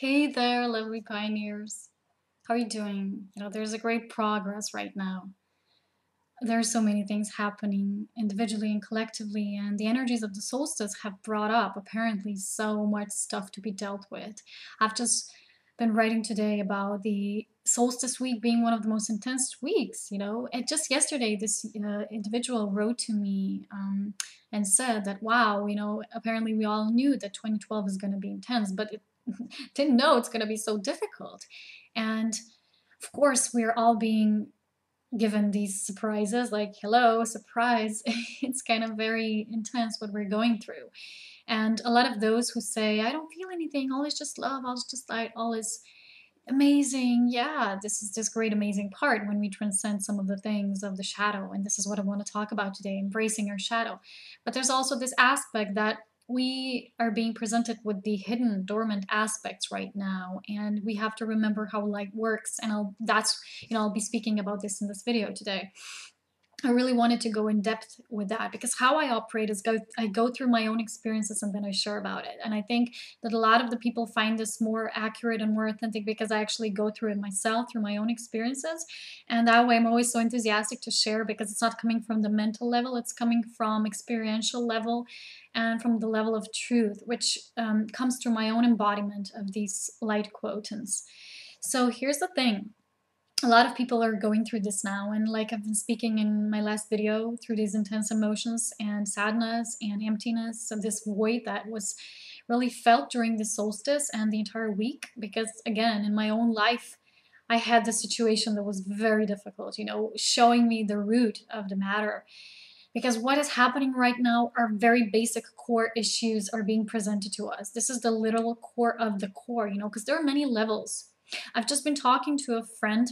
Hey there, lovely pioneers. How are you doing? There's a great progress right now. There are so many things happening individually and collectively, and the energies of the solstice have brought up apparently so much stuff to be dealt with. I've just been writing today about the solstice week being one of the most intense weeks. And just yesterday, this individual wrote to me and said that, wow, apparently we all knew that 2012 is going to be intense, but it didn't know it's going to be so difficult. And of course, we're all being given these surprises like, hello, surprise. It's kind of very intense what we're going through. And a lot of those who say, I don't feel anything, all is just love, all is just light, all is amazing. Yeah, this is this great, amazing part when we transcend some of the things of the shadow. And this is what I want to talk about today, embracing our shadow. But there's also this aspect that we are being presented with the hidden, dormant aspects right now, and we have to remember how light works. And I'll be speaking about this in this video today. I really wanted to go in depth with that because how I operate is I go through my own experiences and then I share about it. And I think that a lot of the people find this more accurate and more authentic because I actually go through it myself, through my own experiences. And that way I'm always so enthusiastic to share because it's not coming from the mental level, it's coming from experiential level and from the level of truth, which comes through my own embodiment of these light quotants. So here's the thing. A lot of people are going through this now, and like I've been speaking in my last video, through these intense emotions and sadness and emptiness of this void that was really felt during the solstice and the entire week. Because again, in my own life, I had this situation that was very difficult, showing me the root of the matter. Because what is happening right now are very basic core issues are being presented to us. This is the literal core of the core, because there are many levels. I've just been talking to a friend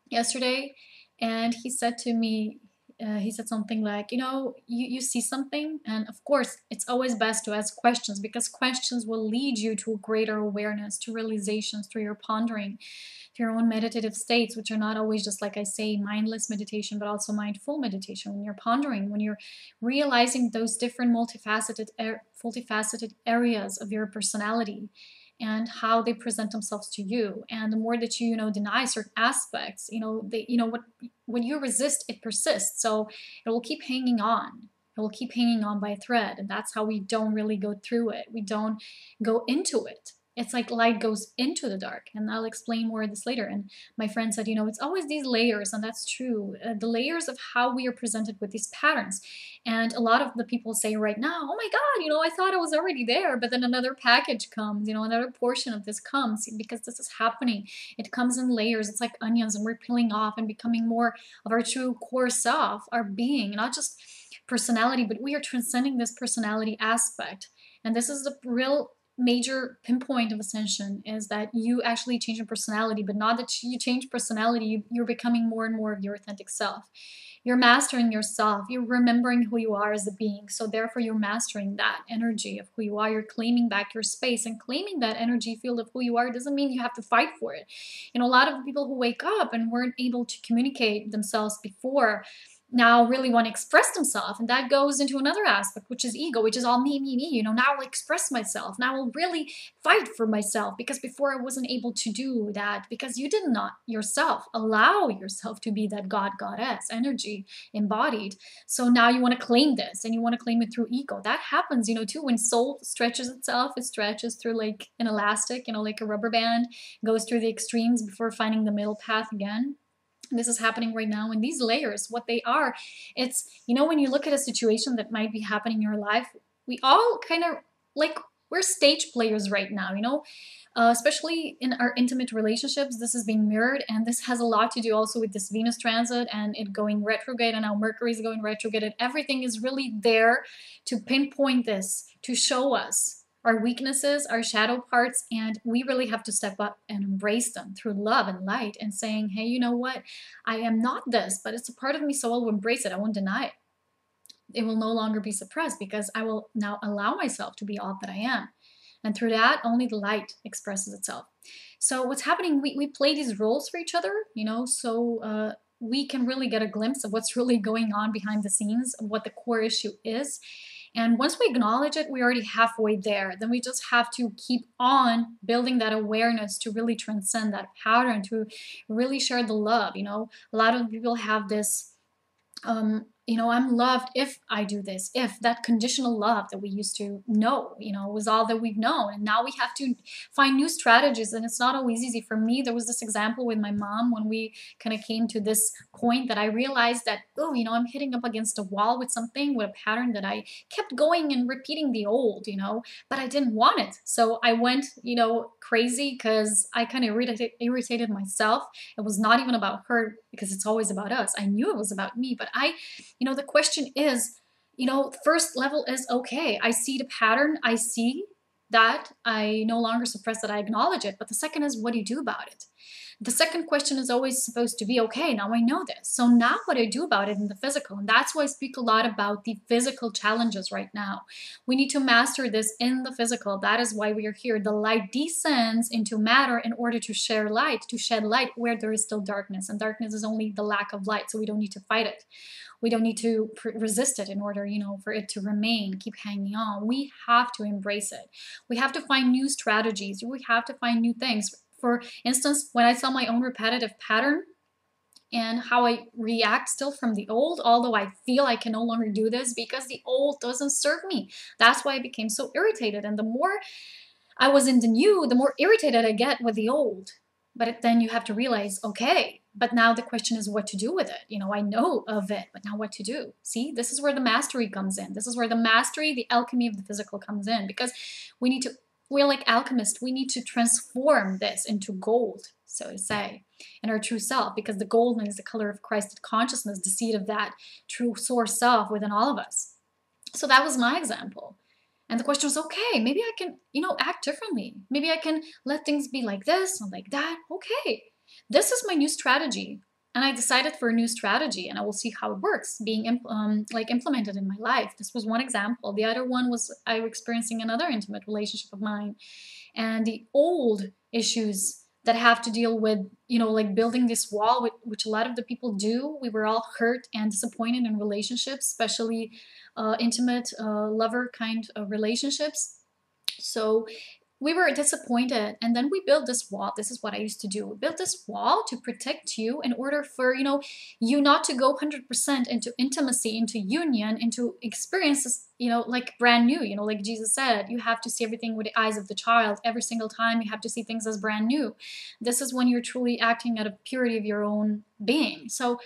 yesterday, and he said to me, he said something like, you see something, and of course it's always best to ask questions because questions will lead you to a greater awareness, to realizations through your pondering, to your own meditative states, which are not always just, like I say, mindless meditation, but also mindful meditation. When you're pondering, when you're realizing those different multifaceted areas of your personality and how they present themselves to you. And the more that you deny certain aspects, when you resist, it persists. So it will keep hanging on. It will keep hanging on by a thread. And that's how we don't really go through it. We don't go into it. It's like light goes into the dark, and I'll explain more of this later. And my friend said, it's always these layers, and that's true. The layers of how we are presented with these patterns. And a lot of the people say right now, oh my God, I thought it was already there, but then another package comes, another portion of this comes because this is happening. It comes in layers. It's like onions, and we're peeling off and becoming more of our true core self, our being, not just personality, but we are transcending this personality aspect. And this is the real major pinpoint of Ascension, is that you actually change your personality, but not that you change personality, you're becoming more and more of your authentic self. You're mastering yourself. You're remembering who you are as a being. So therefore, you're mastering that energy of who you are. You're claiming back your space, and claiming that energy field of who you are doesn't mean you have to fight for it. A lot of people who wake up and weren't able to communicate themselves before now really want to express themselves, and that goes into another aspect, which is ego, which is all me. Now I'll express myself, now I'll really fight for myself, because before I wasn't able to do that because you did not yourself allow yourself to be that goddess energy embodied. So now you want to claim this, and you want to claim it through ego. That happens too when soul stretches itself. It stretches through like an elastic, like a rubber band, goes through the extremes before finding the middle path again. This is happening right now. And these layers, what they are, it's, when you look at a situation that might be happening in your life, we all kind of like, we're stage players right now, especially in our intimate relationships. This is being mirrored, and this has a lot to do also with this Venus transit and it going retrograde, and now Mercury is going retrograde, and everything is really there to pinpoint this, to show us our weaknesses, our shadow parts, and we really have to step up and embrace them through love and light, and saying, hey, you know what? I am not this, but it's a part of me, so I'll embrace it. I won't deny it. It will no longer be suppressed because I will now allow myself to be all that I am. And through that, only the light expresses itself. So what's happening, we play these roles for each other, so we can really get a glimpse of what's really going on behind the scenes, of what the core issue is. And once we acknowledge it, we're already halfway there. Then we just have to keep on building that awareness to really transcend that pattern, to really share the love. A lot of people have this, I'm loved if I do this, if that conditional love that we used to know, was all that we've known. And now we have to find new strategies. And it's not always easy. For me, there was this example with my mom when we kind of came to this point that I realized that, I'm hitting up against a wall with something, with a pattern that I kept going and repeating the old, but I didn't want it. So I went, crazy because I kind of irritated myself. It was not even about her because it's always about us. I knew it was about me, but the question is, first level is, okay, I see the pattern. I see that. I no longer suppress that. I acknowledge it. But the second is, what do you do about it? The second question is always supposed to be, okay, now I know this. So now what do I do about it in the physical? And that's why I speak a lot about the physical challenges right now. We need to master this in the physical. That is why we are here. The light descends into matter in order to share light, to shed light where there is still darkness. And darkness is only the lack of light. So we don't need to fight it. We don't need to resist it in order, for it to remain, keep hanging on. We have to embrace it. We have to find new strategies. We have to find new things. For instance, when I saw my own repetitive pattern and how I react still from the old, although I feel I can no longer do this because the old doesn't serve me. That's why I became so irritated. And the more I was in the new, the more irritated I get with the old. But then you have to realize, okay, but now the question is what to do with it. I know of it, but now what to do? See, this is where the mastery comes in. This is where the mastery, the alchemy of the physical comes in, because we're like alchemists. We need to transform this into gold, so to say, in our true self, because the golden is the color of Christed consciousness, the seed of that true source self within all of us. So that was my example. And the question was, okay, maybe I can, act differently. Maybe I can let things be like this or like that. Okay, this is my new strategy. And I decided for a new strategy, and I will see how it works being implemented in my life. This was one example. The other one was I was experiencing another intimate relationship of mine, and the old issues that have to deal with, building this wall, which a lot of the people do. We were all hurt and disappointed in relationships, especially intimate lover kind of relationships. So we were disappointed, and then we built this wall. This is what I used to do. We built this wall to protect you in order for, you not to go 100% into intimacy, into union, into experiences, like brand new, like Jesus said, you have to see everything with the eyes of the child. Every single time you have to see things as brand new. This is when you're truly acting out of purity of your own being. So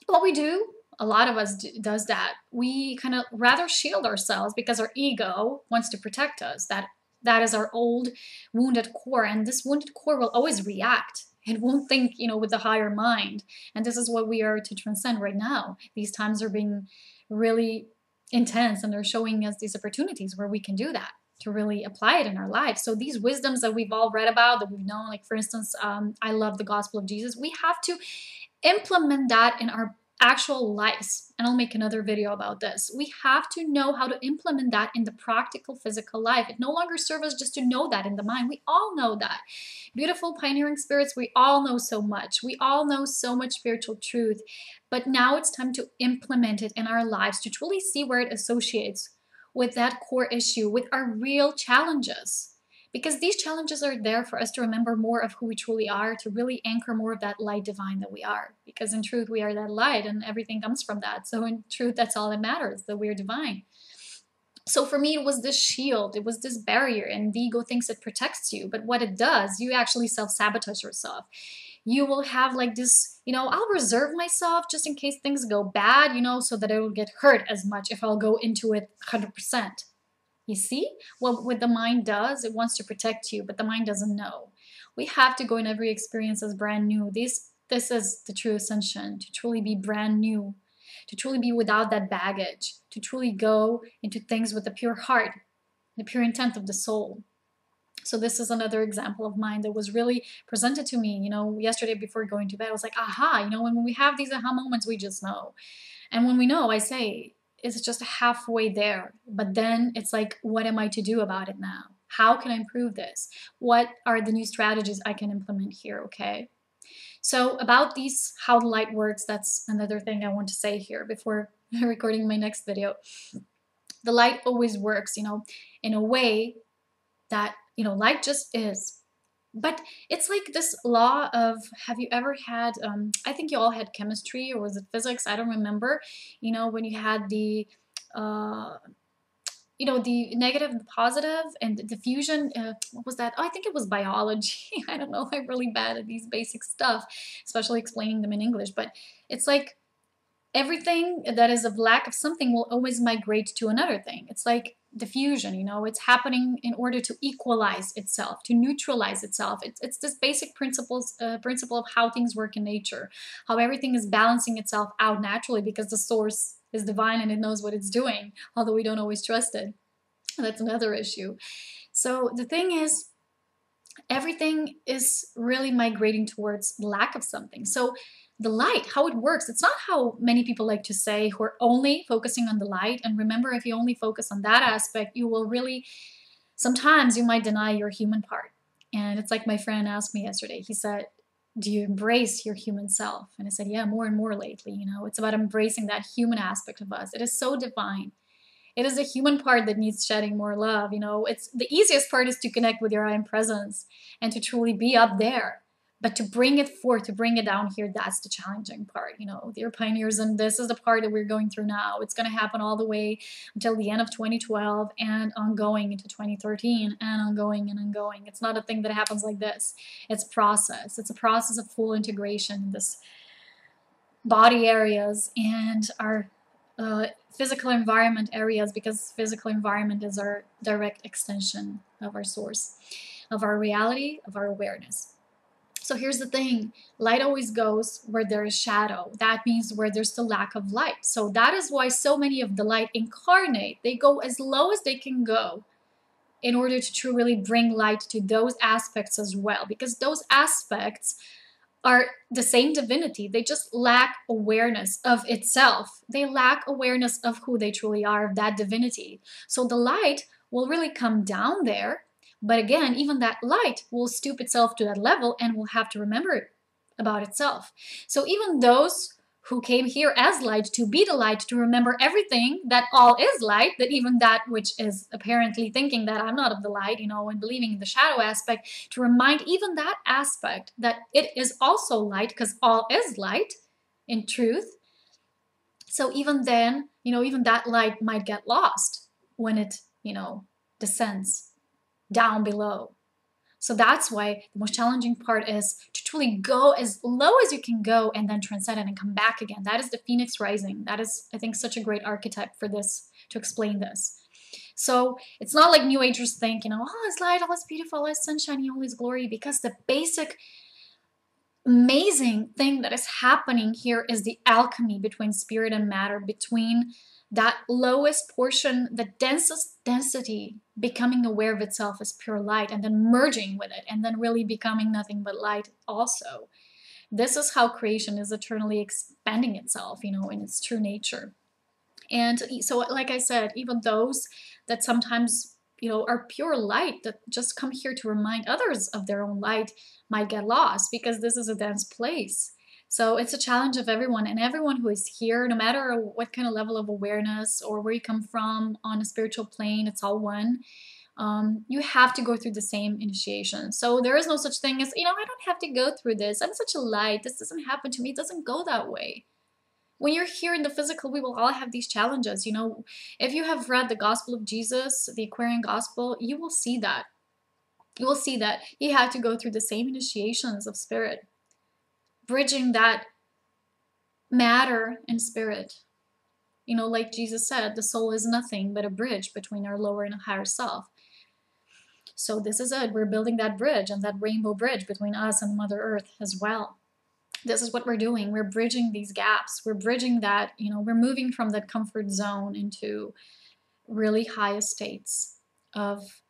what we do, a lot of us does that. We kind of rather shield ourselves because our ego wants to protect us. That is our old wounded core, and this wounded core will always react. It won't think, with the higher mind. And this is what we are to transcend right now. These times are being really intense, and they're showing us these opportunities where we can do that, to really apply it in our lives. So these wisdoms that we've all read about, that we've known, like for instance, I love the gospel of Jesus. We have to implement that in our actual lives, and I'll make another video about this. We have to know how to implement that in the practical physical life. It no longer serves us just to know that in the mind. We all know that. Beautiful pioneering spirits, we all know so much. We all know so much spiritual truth, but now it's time to implement it in our lives, to truly see where it associates with that core issue, with our real challenges. Because these challenges are there for us to remember more of who we truly are, to really anchor more of that light divine that we are. Because in truth, we are that light, and everything comes from that. So in truth, that's all that matters, that we're divine. So for me, it was this shield, it was this barrier, and the ego thinks it protects you. But what it does, you actually self-sabotage yourself. You will have like this, I'll reserve myself just in case things go bad, so that I will get hurt as much if I'll go into it 100%. You see what the mind does? It wants to protect you, but the mind doesn't know. We have to go in every experience as brand new. This is the true ascension, to truly be brand new, to truly be without that baggage, to truly go into things with the pure heart, the pure intent of the soul. So this is another example of mine that was really presented to me, yesterday before going to bed. I was like, aha, when we have these aha moments, we just know. And when we know, I say, it's just halfway there. But then it's like, what am I to do about it now? How can I improve this? What are the new strategies I can implement here? Okay. So about these, how the light works, that's another thing I want to say here before recording my next video. The light always works, in a way that, light just is. But it's like this law of, have you ever had, I think you all had chemistry, or was it physics? I don't remember. When you had uh, the negative and the positive and the diffusion. What was that? Oh, I think it was biology. I don't know. I'm really bad at these basic stuff, especially explaining them in English. But it's like everything that is of lack of something will always migrate to another thing. It's like diffusion, it's happening in order to equalize itself, to neutralize itself. It's this basic principle of how things work in nature, how everything is balancing itself out naturally because the source is divine and it knows what it's doing, although we don't always trust it. That's another issue. So the thing is, everything is really migrating towards lack of something. So the light, how it works, it's not how many people like to say, who are only focusing on the light. And remember, if you only focus on that aspect, you will really, sometimes you might deny your human part. And it's like my friend asked me yesterday. He said, do you embrace your human self? And I said, yeah, more and more lately. It's about embracing that human aspect of us. It is so divine. It is the human part that needs shedding more love. It's the easiest part is to connect with your I am presence and to truly be up there. But to bring it forth, to bring it down here, that's the challenging part. Dear pioneers, and this is the part that we're going through now. It's going to happen all the way until the end of 2012 and ongoing into 2013 and ongoing and ongoing. It's not a thing that happens like this. It's a process. It's a process of full integration in this body areas and our physical environment areas, because physical environment is our direct extension of our source, of our reality, of our awareness. So here's the thing, light always goes where there is shadow. That means where there's the lack of light. So that is why so many of the light incarnate. They go as low as they can go in order to truly bring light to those aspects as well, because those aspects are the same divinity. They just lack awareness of itself. They lack awareness of who they truly are, of that divinity. So the light will really come down there. But again, even that light will stoop itself to that level and will have to remember about itself. So even those who came here as light, to be the light, to remember everything, that all is light, that even that which is apparently thinking that I'm not of the light, and believing in the shadow aspect, to remind even that aspect that it is also light, because all is light in truth. So even then, even that light might get lost when it, descends down below. So that's why the most challenging part is to truly go as low as you can go and then transcend it and come back again. That is the Phoenix rising. That is, I think, such a great archetype for this, to explain this. So it's not like New Agers think, all is light, all is beautiful, all is sunshine, all is glory, because the basic amazing thing that is happening here is the alchemy between spirit and matter, between that lowest portion, the densest density, becoming aware of itself as pure light, and then merging with it, and then really becoming nothing but light also. This is how creation is eternally expanding itself, in its true nature. And so, like I said, even those that sometimes, are pure light, that just come here to remind others of their own light, might get lost, because this is a dense place. So it's a challenge of everyone, and everyone who is here, no matter what kind of level of awareness or where you come from on a spiritual plane, it's all one. You have to go through the same initiation. So there is no such thing as, I don't have to go through this. I'm such a light. This doesn't happen to me. It doesn't go that way. When you're here in the physical, we will all have these challenges. If you have read the Gospel of Jesus, the Aquarian Gospel, you will see that. You will see that he had to go through the same initiations of spirit, bridging that matter and spirit. Like Jesus said, the soul is nothing but a bridge between our lower and higher self. So this is it. We're building that bridge, and that rainbow bridge between us and Mother Earth as well. This is what we're doing. We're bridging these gaps. We're bridging that, we're moving from that comfort zone into really high states of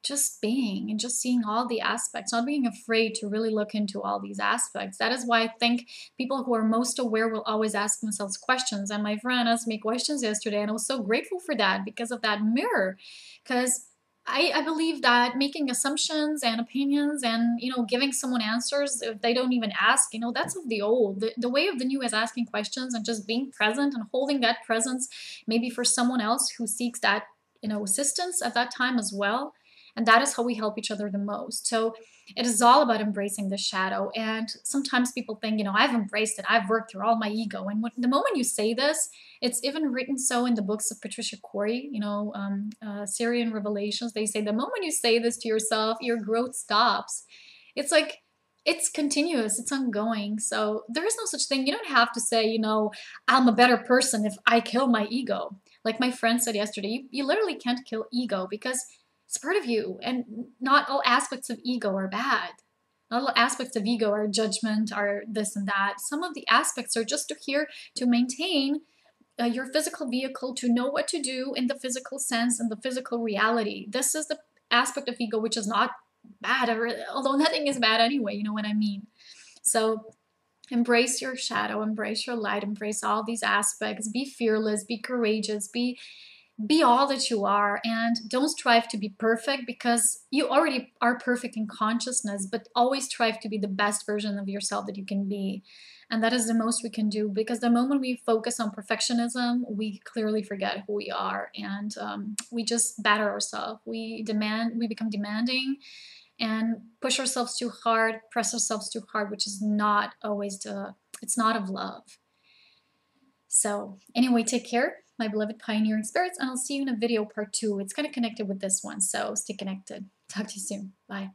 just being and just seeing all the aspects, not being afraid to really look into all these aspects. That is why I think people who are most aware will always ask themselves questions. And my friend asked me questions yesterday, and I was so grateful for that, because of that mirror. Because I believe that making assumptions and opinions and, giving someone answers if they don't even ask, that's of the old. The way of the new is asking questions and just being present and holding that presence maybe for someone else who seeks that, assistance at that time as well. And that is how we help each other the most. So it is all about embracing the shadow. And sometimes people think, I've embraced it. I've worked through all my ego. And the moment you say this, it's even written so in the books of Patricia Corey, Syrian Revelations. They say the moment you say this to yourself, your growth stops. It's like, it's continuous, it's ongoing. So there is no such thing. You don't have to say, I'm a better person if I kill my ego. Like my friend said yesterday, you literally can't kill ego because it's part of you. And not all aspects of ego are bad. Not all aspects of ego are judgment, are this and that. Some of the aspects are just here to maintain your physical vehicle, to know what to do in the physical sense and the physical reality. This is the aspect of ego which is not bad, although nothing is bad anyway, you know what I mean? So embrace your shadow, embrace your light, embrace all these aspects, be fearless, be courageous, be all that you are, and don't strive to be perfect because you already are perfect in consciousness, but always strive to be the best version of yourself that you can be. And that is the most we can do, because the moment we focus on perfectionism, we clearly forget who we are, and we just batter ourselves. We become demanding and push ourselves too hard, press ourselves too hard, which is not always it's not of love. So anyway, take care, my beloved pioneering spirits, and I'll see you in a video part 2. It's kind of connected with this one, so stay connected. Talk to you soon. Bye.